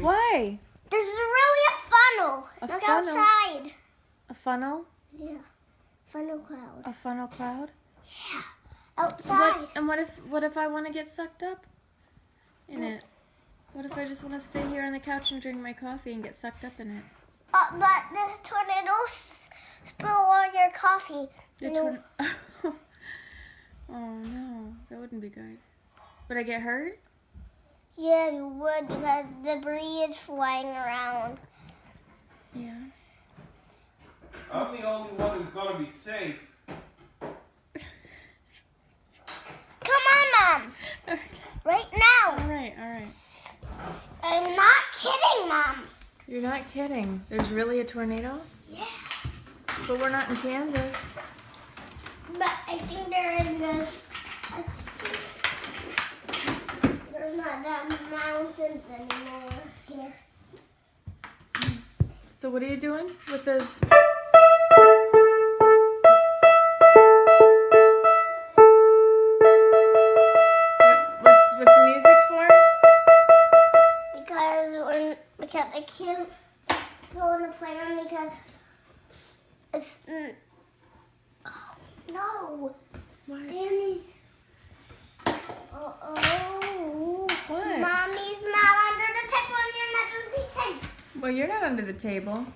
Why? There's really a funnel. A Look funnel? outside. A funnel? Yeah. Funnel cloud. A funnel cloud? Yeah. Outside. What if I want to get sucked up in it? What if I just want to stay here on the couch and drink my coffee and get sucked up in it? But the tornado spill all your coffee. Oh no, that wouldn't be good. Would I get hurt? Yeah, you would because debris is flying around. Yeah. I'm the only one who's gonna be safe. Come on, Mom. Okay. Right now. All right. I'm not kidding, Mom. You're not kidding. There's really a tornado? Yeah. But we're not in Kansas. But I think there is just, there's not that mountains anymore here. So what are you doing with the... What's the music for? Because I can't go in the playroom because it's... Oh, no. What? Danny's... Uh-oh. What? Mommy's not under the table and you're not going to be safe. Well, you're not under the table.